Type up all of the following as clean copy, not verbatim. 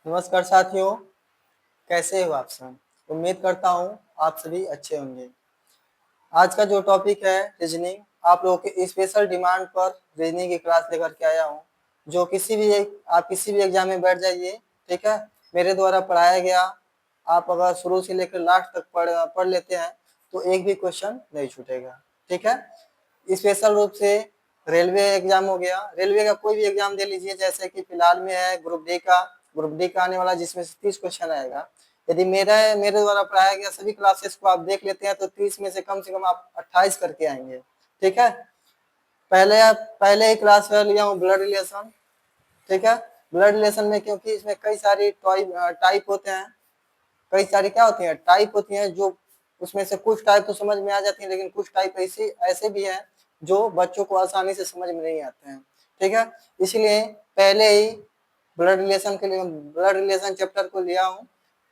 नमस्कार साथियों, कैसे हो आप सब। उम्मीद करता हूँ आप सभी अच्छे होंगे। आज का जो टॉपिक है रीजनिंग, आप लोगों के स्पेशल डिमांड पर रीजनिंग की क्लास लेकर के आया हूँ। जो आप किसी भी एग्जाम में बैठ जाइए, ठीक है। मेरे द्वारा पढ़ाया गया आप अगर शुरू से लेकर लास्ट तक पढ़ लेते हैं तो एक भी क्वेश्चन नहीं छूटेगा, ठीक है। स्पेशल रूप से रेलवे एग्जाम हो गया, रेलवे का कोई भी एग्जाम दे लीजिए, जैसे कि फिलहाल में है ग्रुप डी का आने वाला, जिसमें से 30 क्वेश्चन आएगा। यदि मेरे द्वारा पढ़ाया गया सभी क्लासेस को आप देख लेते हैं तो 30 में से कम आप 28 करके आएंगे, ठीक है। पहले ही क्लास में लिया हूँ ब्लड रिलेशन, ठीक है। ब्लड रिलेशन में क्योंकि इसमें कई सारी टाइप होते हैं, कई सारी क्या होती हैं टाइप होती हैं, जो उसमें से कुछ टाइप तो समझ में आ जाती है, लेकिन कुछ टाइप ऐसे भी हैं जो बच्चों को आसानी से समझ में नहीं आते हैं, ठीक है। इसलिए पहले ही ब्लड रिलेशन चैप्टर को लिया हूँ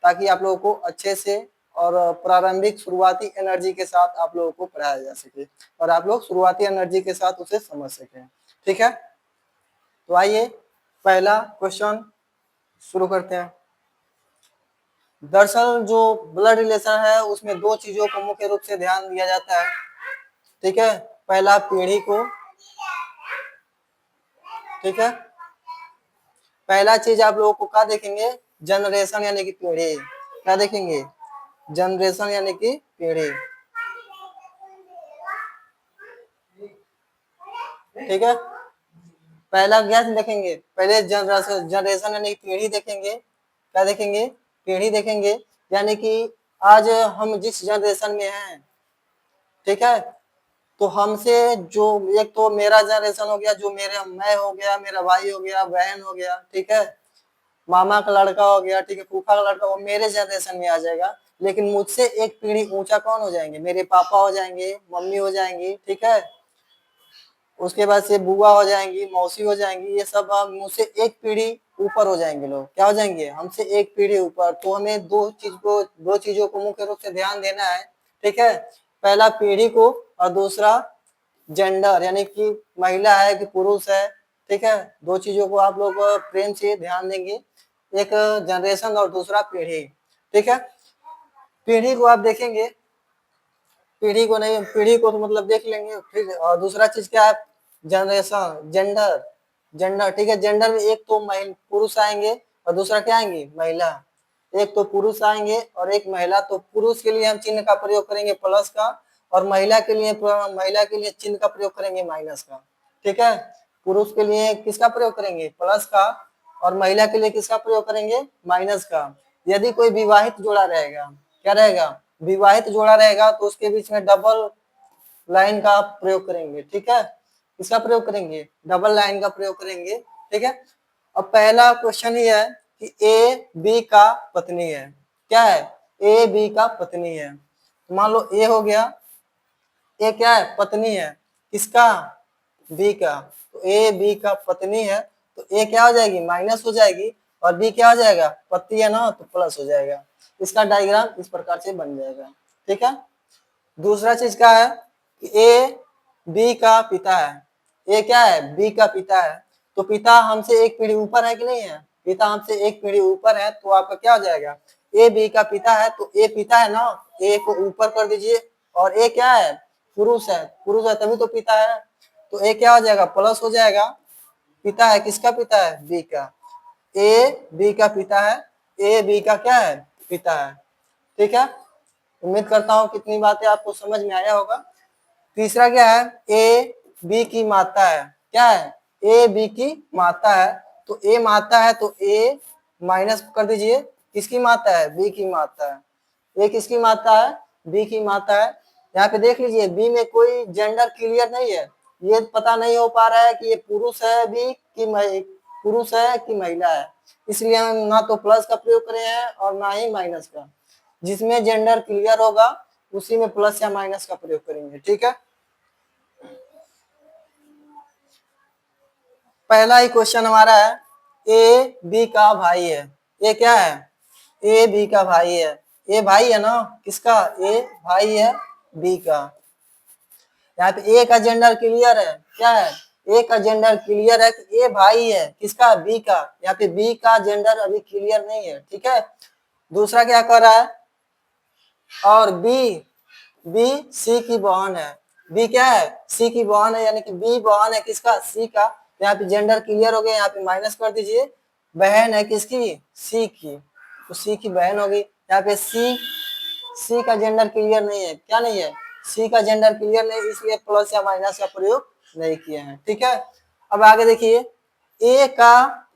ताकि आप लोगों को अच्छे से और प्रारंभिक शुरुआती एनर्जी के साथ आप लोगों को पढ़ाया जा सके और आप लोग शुरुआती एनर्जी के साथ उसे समझ सकें, ठीक है। तो आइए पहला क्वेश्चन शुरू करते हैं। दरअसल जो ब्लड रिलेशन है उसमें दो चीजों को मुख्य रूप से ध्यान दिया जाता है, ठीक है। पहला पीढ़ी को, ठीक है। पहला चीज आप लोगों को क्या देखेंगे, जनरेशन यानी कि पीढ़ी। क्या देखेंगे, जनरेशन यानी कि पीढ़ी, ठीक है। पहला क्या देखेंगे, पहले जनरेशन यानी पीढ़ी देखेंगे। क्या देखेंगे, पीढ़ी देखेंगे। यानी कि आज हम जिस जनरेशन में हैं, ठीक है, तो हमसे जो एक तो मेरा जनरेशन हो गया, जो मैं हो गया, मेरा भाई हो गया, बहन हो गया, ठीक है, मामा का लड़का हो गया, ठीक है, फूफा का लड़का, वो मेरे जनरेशन में आ जाएगा। लेकिन मुझसे एक पीढ़ी ऊंचा कौन हो जाएंगे, मेरे पापा हो जाएंगे, मम्मी हो जाएंगी, ठीक है। उसके बाद से बुआ हो जाएंगी, मौसी हो जाएंगी, ये सब मुझसे एक पीढ़ी ऊपर हो जाएंगे। लोग क्या हो जाएंगे, हमसे एक पीढ़ी ऊपर। तो हमें दो चीजों को मुख्य रूप से ध्यान देना है, ठीक है। पहला पीढ़ी को और दूसरा जेंडर यानी कि महिला है कि पुरुष है, ठीक है। दो चीजों को आप लोग प्रेम से ध्यान देंगे, एक जनरेशन और दूसरा पीढ़ी, ठीक है। पीढ़ी को आप देखेंगे, पीढ़ी को नहीं, पीढ़ी को तो मतलब देख लेंगे, फिर और दूसरा चीज क्या है, जनरेशन, जेंडर, ठीक है। जेंडर में एक तो पुरुष आएंगे और दूसरा क्या आएंगे, महिला। एक तो पुरुष आएंगे और एक महिला। तो पुरुष के लिए हम चिन्ह का प्रयोग करेंगे प्लस का, और महिला के लिए चिन्ह का प्रयोग करेंगे माइनस का, ठीक है। पुरुष के लिए किसका प्रयोग करेंगे, प्लस का, और महिला के लिए किसका प्रयोग करेंगे, माइनस का। यदि कोई विवाहित जोड़ा रहेगा, क्या रहेगा, विवाहित जोड़ा रहेगा, तो उसके बीच में डबल लाइन का प्रयोग करेंगे, ठीक है। इसका प्रयोग करेंगे, डबल लाइन का प्रयोग करेंगे, ठीक है। अब पहला क्वेश्चन ये है कि ए बी का पत्नी है। क्या है, ए बी का पत्नी है। तो मान लो ए हो गया, ए क्या है, पत्नी है, किसका, बी का। तो ए बी का पत्नी है, तो ए क्या हो जाएगी, माइनस हो जाएगी, और बी क्या हो जाएगा, पति है ना, तो प्लस हो जाएगा। इसका डायग्राम इस प्रकार से बन जाएगा, ठीक है। दूसरा चीज क्या है कि ए बी का पिता है। ए क्या है, बी का पिता है। तो पिता हमसे एक पीढ़ी ऊपर है कि नहीं है, पिता हमसे एक पीढ़ी ऊपर है, तो आपका क्या हो जाएगा, ए बी का पिता है, तो ए पिता है ना, ए को ऊपर कर दीजिए। और ए क्या है, पुरुष है तभी तो पिता है। तो ए क्या हो जाएगा, प्लस हो जाएगा। पिता है, किसका पिता है, बी का। ए बी का पिता है, ए बी का क्या है, पिता है, ठीक है। उम्मीद करता हूँ कितनी बातें आपको समझ में आया होगा। तीसरा क्या है, ए बी की माता है। क्या है, ए बी की माता है। तो ए माता है, तो ए माइनस कर दीजिए, किसकी माता है, बी की माता है। ए किसकी माता है, बी की माता है। यहाँ पे देख लीजिए, बी में कोई जेंडर क्लियर नहीं है, ये पता नहीं हो पा रहा है कि ये पुरुष है बी की पुरुष है कि महिला है। इसलिए हम ना तो प्लस का प्रयोग करे हैं और ना ही माइनस का। जिसमें जेंडर क्लियर होगा उसी में प्लस या माइनस का प्रयोग करेंगे, ठीक है। पहला ही क्वेश्चन हमारा है, ए बी का भाई है। ए क्या है, ए बी का भाई है। ए भाई है ना, किसका, ए भाई है बी का। यहाँ पे ए का जेंडर क्लियर है, क्या है, ए का जेंडर क्लियर है कि ए भाई है किसका, बी का। यहाँ पे बी का जेंडर अभी क्लियर नहीं है, ठीक है। दूसरा क्या कर रहा है, और बी सी की बहन है। बी क्या है, सी की बहन है, यानी कि बी बहन है किसका, सी का। यहाँ पे जेंडर क्लियर हो गया, यहाँ पे माइनस कर दीजिए। बहन है किसकी, सी की, तो सी की बहन होगी। यहाँ पे सी का जेंडर क्लियर नहीं है, क्या नहीं है, सी का जेंडर क्लियर नहीं, इसलिए प्लस या माइनस का प्रयोग नहीं किए हैं, ठीक है। अब आगे देखिए, ए का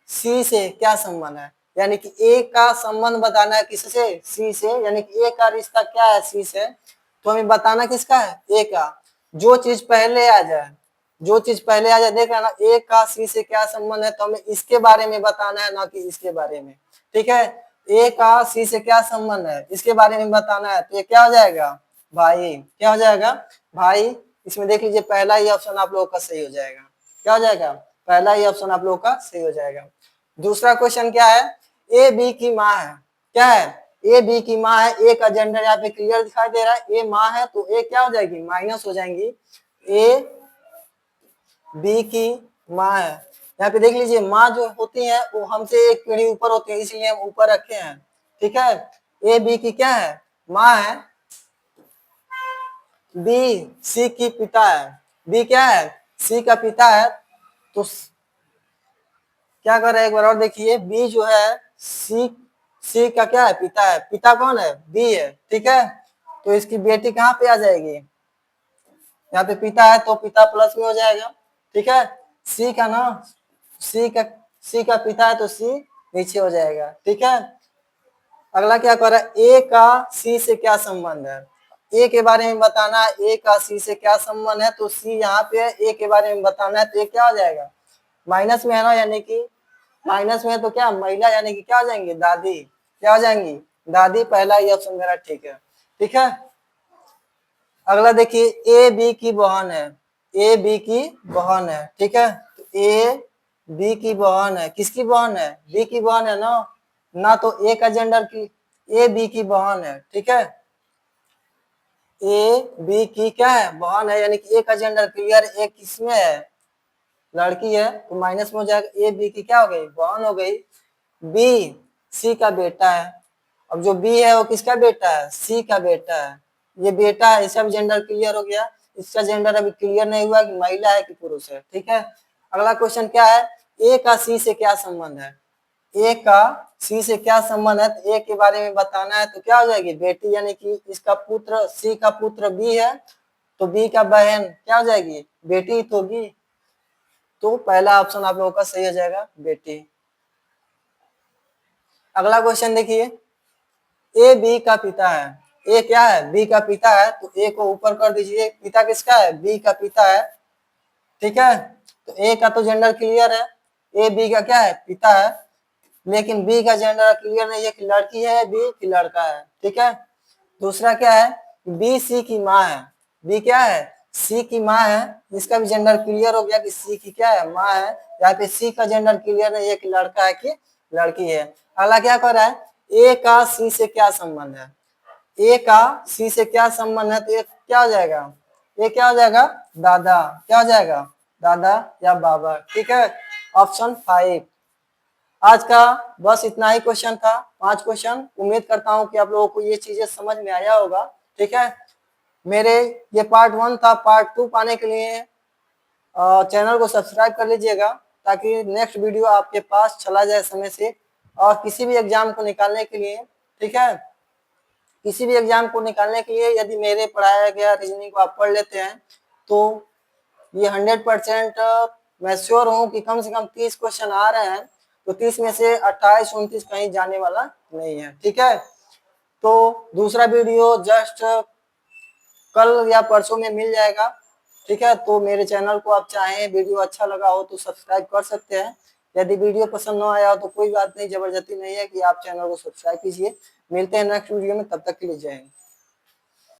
सी से क्या संबंध है, यानी कि ए का संबंध बताना है किससे, सी से, यानी कि ए का रिश्ता क्या है सी से, तो हमें बताना किसका है, ए का। जो चीज पहले आ जाए, जो चीज पहले आ जाए, देख रहे ना, ए का सी से क्या संबंध है, तो हमें इसके बारे में बताना है, ना कि इसके बारे में, ठीक है। ए का सी से क्या संबंध है, इसके बारे में बताना है, तो ये क्या हो जाएगा, भाई। क्या हो जाएगा, भाई। इसमें देख लीजिए पहला ही ऑप्शन आप लोगों का सही हो जाएगा। क्या हो जाएगा, पहला ही ऑप्शन आप लोगों का सही हो जाएगा। दूसरा क्वेश्चन क्या है, ए बी की माँ है, क्या है, ए बी की माँ है। ए का जेंडर यहाँ पे क्लियर दिखाई दे रहा है, ए माँ है, तो ए क्या हो जाएगी, माइनस हो जाएंगी। ए बी की माँ है, यहाँ पे देख लीजिए माँ जो होती है वो हमसे एक पीढ़ी ऊपर होती है, इसलिए हम ऊपर रखे हैं, ठीक है। ए बी की क्या है, माँ है। बी सी की पिता है, बी क्या है, सी का पिता है। तो क्या कर रहा है, एक बार और देखिए, बी जो है सी का क्या है, पिता है। पिता कौन है, बी है, ठीक है। तो इसकी बेटी कहाँ पे आ जाएगी, यहाँ पे पिता है तो पिता प्लस में हो जाएगा, ठीक है। सी का ना, सी का पिता है तो सी नीचे हो जाएगा, ठीक है। अगला क्या कर रहा है, ए का सी से क्या संबंध है, ए के बारे में बताना है, ए का सी से क्या संबंध है, तो सी यहाँ पे है, ए के बारे में बताना है, तो ये क्या हो जाएगा, माइनस में है ना, यानी कि माइनस में, तो क्या महिला, यानी कि क्या हो जाएंगे, दादी। क्या हो जाएंगी, दादी। पहला ही ऑप्शन मेरा ठीक है, ठीक है। अगला देखिए, ए बी की बहन है, ए बी की बहन है, ठीक है। तो ए बी की बहन है, किसकी बहन है, बी की बहन है ना, ना तो ए का जेंडर की, ए बी की बहन है, ठीक है। ए बी की क्या है, बहन है, यानी कि ए का जेंडर क्लियर, ए किसमें है, लड़की है, तो माइनस में हो जाएगा। ए बी की क्या हो गई, बहन हो गई। बी सी का बेटा है, अब जो बी है वो किसका बेटा है, सी का बेटा है, ये बेटा है, इसका भी जेंडर क्लियर हो गया। इसका जेंडर अभी क्लियर नहीं हुआ कि महिला है कि पुरुष है, ठीक है। अगला क्वेश्चन क्या है, ए का सी से क्या संबंध है, ए का सी से क्या संबंध है, तो ए के बारे में बताना है, तो क्या हो जाएगी, बेटी, यानी कि इसका पुत्र, सी का पुत्र बी है, तो बी का बहन क्या हो जाएगी, बेटी तो होगी। तो पहला ऑप्शन आप लोगों का सही हो जाएगा, बेटी। अगला क्वेश्चन देखिए, ए बी का पिता है, ए क्या है, बी का पिता है, तो ए को ऊपर कर दीजिए, पिता किसका है, बी का पिता है, ठीक है। तो ए का तो जेंडर क्लियर है, ए बी का क्या है, पिता है, लेकिन बी का जेंडर क्लियर नहीं है कि लड़की है बी कि लड़का है, ठीक है। दूसरा क्या है, बी सी की माँ है, बी क्या है, सी की माँ है, इसका भी जेंडर क्लियर हो गया कि सी की क्या है, माँ है। यहाँ पे सी का जेंडर क्लियर नहीं है कि लड़का है कि लड़की है। अगला क्या कर रहा है, ए का सी से क्या संबंध है, ए का सी से क्या संबंध है, तो ये क्या हो जाएगा, ये क्या हो जाएगा, दादा। क्या हो जाएगा, दादा या बाबा, ठीक है। ऑप्शन 5। आज का बस इतना ही क्वेश्चन था, 5 क्वेश्चन। उम्मीद करता हूँ कि आप लोगों को ये चीजें समझ में आया होगा, ठीक है। मेरे ये पार्ट 1 था, पार्ट 2 पाने के लिए चैनल को सब्सक्राइब कर लीजिएगा, ताकि नेक्स्ट वीडियो आपके पास चला जाए समय से। और किसी भी एग्जाम को निकालने के लिए, ठीक है, किसी भी एग्जाम को निकालने के लिए यदि मेरे पढ़ाया गया रीजनिंग को आप पढ़ लेते हैं, तो ये 100% मैं श्योर हूँ कि कम से कम 30 क्वेश्चन आ रहे हैं, तो 30 में से 28-29 कहीं जाने वाला नहीं है, ठीक है। तो दूसरा वीडियो जस्ट कल या परसों में मिल जाएगा, ठीक है। तो मेरे चैनल को आप चाहें, वीडियो अच्छा लगा हो तो सब्सक्राइब कर सकते हैं। यदि वीडियो पसंद ना आया हो तो कोई बात नहीं, जबरदस्ती नहीं है कि आप चैनल को सब्सक्राइब कीजिए। मिलते हैं नेक्स्ट वीडियो में, तब तक के लिए जय हिंद।